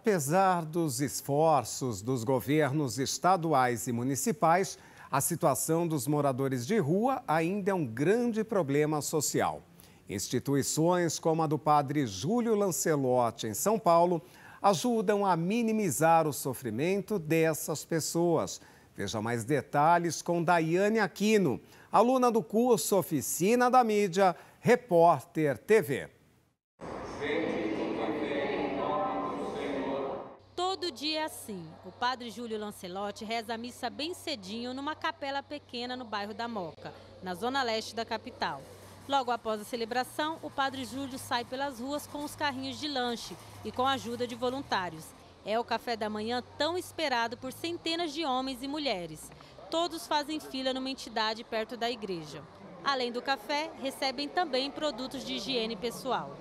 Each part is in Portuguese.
Apesar dos esforços dos governos estaduais e municipais, a situação dos moradores de rua ainda é um grande problema social. Instituições como a do padre Júlio Lancelotti, em São Paulo, ajudam a minimizar o sofrimento dessas pessoas. Veja mais detalhes com Daiane Aquino, aluna do curso Oficina da Mídia, Repórter TV. Todo dia é assim. O padre Júlio Lancelotti reza a missa bem cedinho numa capela pequena no bairro da Moca, na zona leste da capital. Logo após a celebração, o padre Júlio sai pelas ruas com os carrinhos de lanche e com a ajuda de voluntários. É o café da manhã tão esperado por centenas de homens e mulheres. Todos fazem fila numa entidade perto da igreja. Além do café, recebem também produtos de higiene pessoal.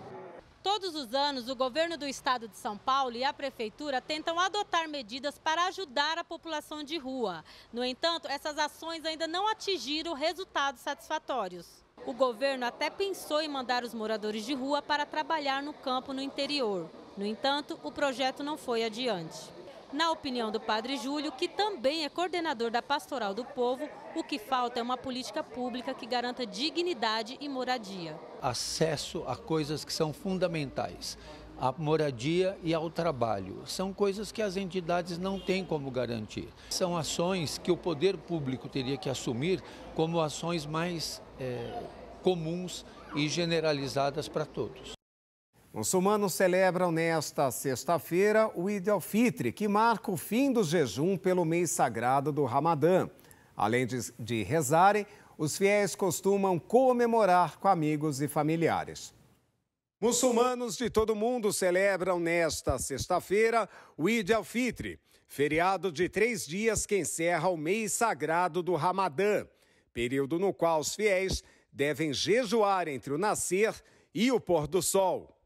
Todos os anos, o governo do estado de São Paulo e a prefeitura tentam adotar medidas para ajudar a população de rua. No entanto, essas ações ainda não atingiram resultados satisfatórios. O governo até pensou em mandar os moradores de rua para trabalhar no campo no interior. No entanto, o projeto não foi adiante. Na opinião do padre Júlio, que também é coordenador da Pastoral do Povo, o que falta é uma política pública que garanta dignidade e moradia. Acesso a coisas que são fundamentais, a moradia e ao trabalho. São coisas que as entidades não têm como garantir. São ações que o poder público teria que assumir como ações mais comuns e generalizadas para todos. Muçulmanos celebram nesta sexta-feira o Eid al-Fitr, que marca o fim do jejum pelo mês sagrado do Ramadã. Além de rezarem, os fiéis costumam comemorar com amigos e familiares. Muçulmanos de todo o mundo celebram nesta sexta-feira o Eid al-Fitr, feriado de 3 dias que encerra o mês sagrado do Ramadã, período no qual os fiéis devem jejuar entre o nascer e o pôr do sol.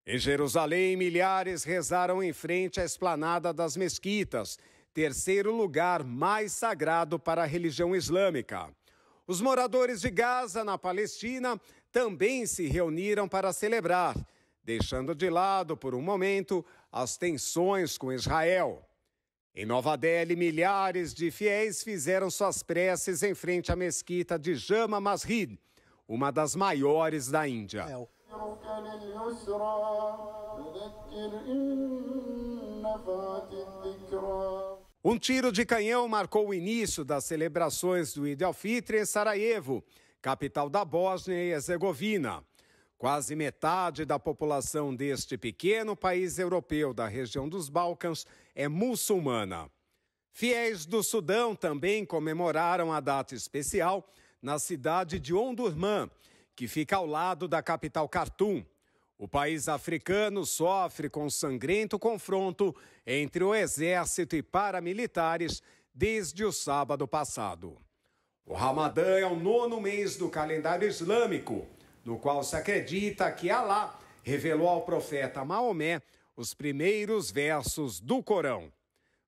Em Jerusalém, milhares rezaram em frente à esplanada das mesquitas, terceiro lugar mais sagrado para a religião islâmica. Os moradores de Gaza, na Palestina, também se reuniram para celebrar, deixando de lado, por um momento, as tensões com Israel. Em Nova Delhi, milhares de fiéis fizeram suas preces em frente à mesquita de Jama Masjid, uma das maiores da Índia. Um tiro de canhão marcou o início das celebrações do Eid al-Fitr em Sarajevo, capital da Bósnia e Herzegovina. Quase metade da população deste pequeno país europeu da região dos Balcãs é muçulmana. Fiéis do Sudão também comemoraram a data especial na cidade de Omdurman, que fica ao lado da capital Khartoum. O país africano sofre com um sangrento confronto entre o exército e paramilitares desde o sábado passado. O Ramadã é o 9º mês do calendário islâmico, no qual se acredita que Alá revelou ao profeta Maomé os primeiros versos do Corão.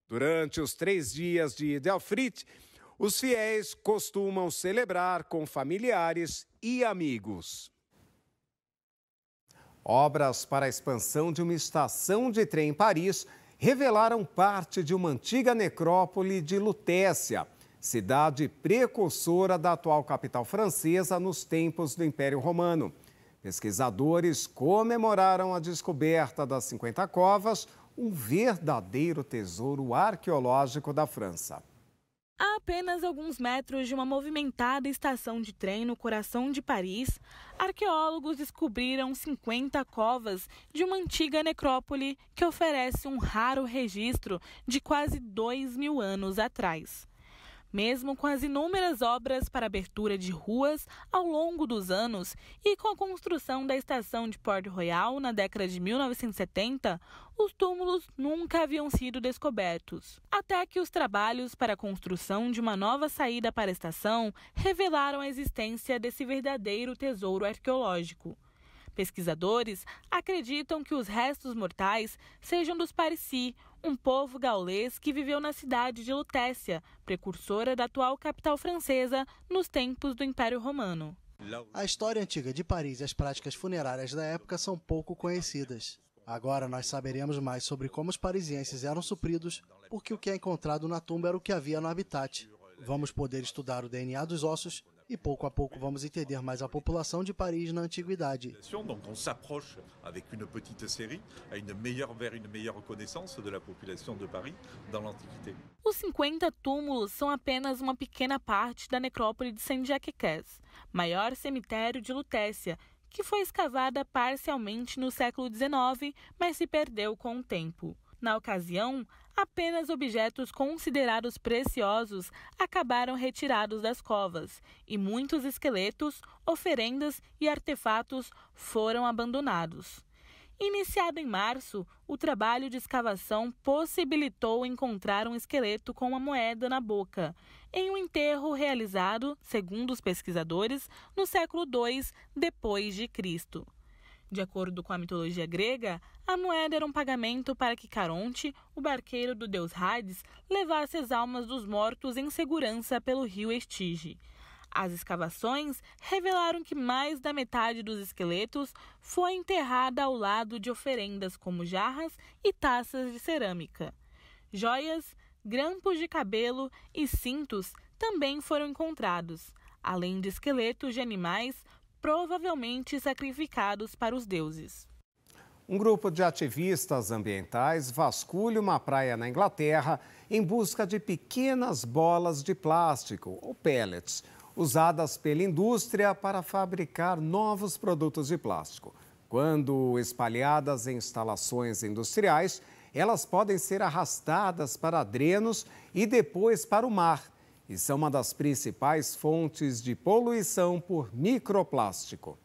Durante os 3 dias de Eid al-Fitr, os fiéis costumam celebrar com familiares e amigos. Obras para a expansão de uma estação de trem em Paris revelaram parte de uma antiga necrópole de Lutécia, cidade precursora da atual capital francesa nos tempos do Império Romano. Pesquisadores comemoraram a descoberta das 50 covas, um verdadeiro tesouro arqueológico da França. A apenas alguns metros de uma movimentada estação de trem no coração de Paris, arqueólogos descobriram 50 covas de uma antiga necrópole que oferece um raro registro de quase 2.000 anos atrás. Mesmo com as inúmeras obras para abertura de ruas ao longo dos anos e com a construção da estação de Port Royal na década de 1970, os túmulos nunca haviam sido descobertos. Até que os trabalhos para a construção de uma nova saída para a estação revelaram a existência desse verdadeiro tesouro arqueológico. Pesquisadores acreditam que os restos mortais sejam dos Parissi, um povo gaulês que viveu na cidade de Lutécia, precursora da atual capital francesa nos tempos do Império Romano. A história antiga de Paris e as práticas funerárias da época são pouco conhecidas. Agora nós saberemos mais sobre como os parisienses eram supridos, porque o que é encontrado na tumba era o que havia no habitat. Vamos poder estudar o DNA dos ossos e pouco a pouco vamos entender mais a população de Paris na antiguidade. Donc on s'approche avec une petite série vers une meilleure connaissance de la population de Paris dans l'Antiquité. Os 50 túmulos são apenas uma pequena parte da necrópole de Saint-Jacques-Caz, maior cemitério de Lutécia, que foi escavada parcialmente no século XIX, mas se perdeu com o tempo. Na ocasião, apenas objetos considerados preciosos acabaram retirados das covas e muitos esqueletos, oferendas e artefatos foram abandonados. Iniciado em março, o trabalho de escavação possibilitou encontrar um esqueleto com uma moeda na boca, em um enterro realizado, segundo os pesquisadores, no século II depois de Cristo. De acordo com a mitologia grega, a moeda era um pagamento para que Caronte, o barqueiro do deus Hades, levasse as almas dos mortos em segurança pelo rio Estige. As escavações revelaram que mais da metade dos esqueletos foi enterrada ao lado de oferendas como jarras e taças de cerâmica. Joias, grampos de cabelo e cintos também foram encontrados, além de esqueletos de animais provavelmente sacrificados para os deuses. Um grupo de ativistas ambientais vasculha uma praia na Inglaterra em busca de pequenas bolas de plástico, ou pellets, usadas pela indústria para fabricar novos produtos de plástico. Quando espalhadas em instalações industriais, elas podem ser arrastadas para drenos e depois para o mar, e são uma das principais fontes de poluição por microplástico.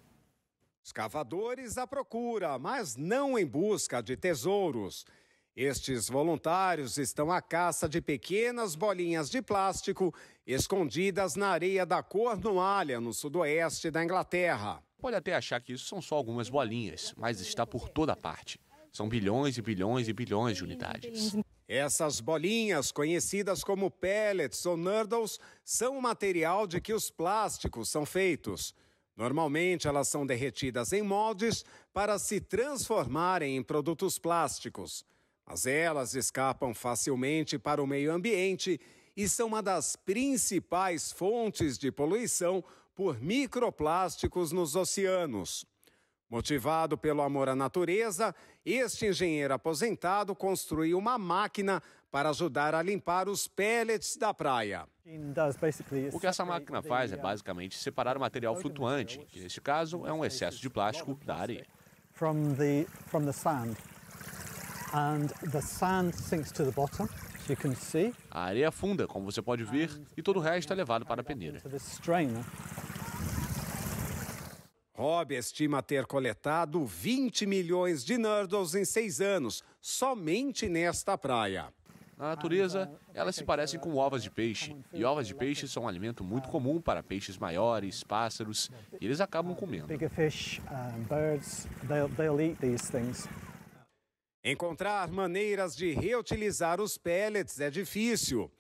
Escavadores à procura, mas não em busca de tesouros. Estes voluntários estão à caça de pequenas bolinhas de plástico escondidas na areia da Cornualha, no sudoeste da Inglaterra. Pode até achar que isso são só algumas bolinhas, mas está por toda parte. São bilhões e bilhões e bilhões de unidades. Essas bolinhas, conhecidas como pellets ou nurdles, são o material de que os plásticos são feitos. Normalmente, elas são derretidas em moldes para se transformarem em produtos plásticos. Mas elas escapam facilmente para o meio ambiente e são uma das principais fontes de poluição por microplásticos nos oceanos. Motivado pelo amor à natureza, este engenheiro aposentado construiu uma máquina para ajudar a limpar os pellets da praia. O que essa máquina faz é basicamente separar o material flutuante, que neste caso é um excesso de plástico da areia. A areia afunda, como você pode ver, e todo o resto é levado para a peneira. Rob estima ter coletado 20 milhões de nurdles em 6 anos, somente nesta praia. Na natureza, elas se parecem com ovas de peixe, e ovas de peixe são um alimento muito comum para peixes maiores, pássaros, e eles acabam comendo. Encontrar maneiras de reutilizar os pellets é difícil.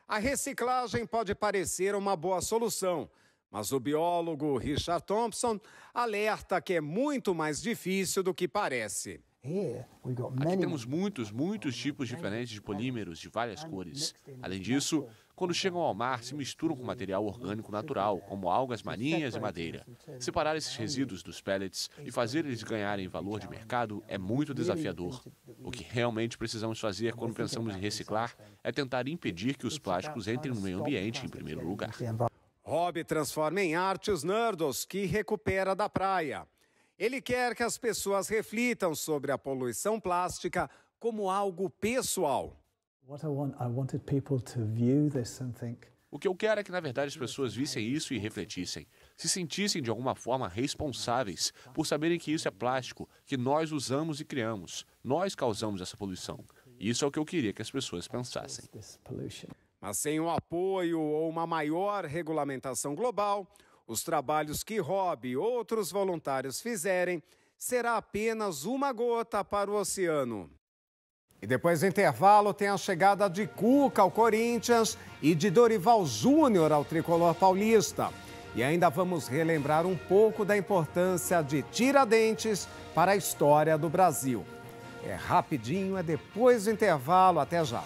A reciclagem pode parecer uma boa solução, mas o biólogo Richard Thompson alerta que é muito mais difícil do que parece. Aqui temos muitos tipos diferentes de polímeros de várias cores. Além disso, quando chegam ao mar, se misturam com material orgânico natural, como algas marinhas e madeira. Separar esses resíduos dos pellets e fazer eles ganharem valor de mercado é muito desafiador. O que realmente precisamos fazer quando pensamos em reciclar é tentar impedir que os plásticos entrem no meio ambiente em primeiro lugar. Rob transforma em arte os nurdles que recupera da praia. Ele quer que as pessoas reflitam sobre a poluição plástica como algo pessoal. O que eu quero é que, na verdade, as pessoas vissem isso e refletissem. Se sentissem de alguma forma responsáveis por saberem que isso é plástico, que nós usamos e criamos. Nós causamos essa poluição. Isso é o que eu queria que as pessoas pensassem. Mas sem o apoio ou uma maior regulamentação global, os trabalhos que Rob e outros voluntários fizerem será apenas uma gota para o oceano. E depois do intervalo tem a chegada de Cuca ao Corinthians e de Dorival Júnior ao tricolor paulista. E ainda vamos relembrar um pouco da importância de Tiradentes para a história do Brasil. É rapidinho, é depois do intervalo. Até já.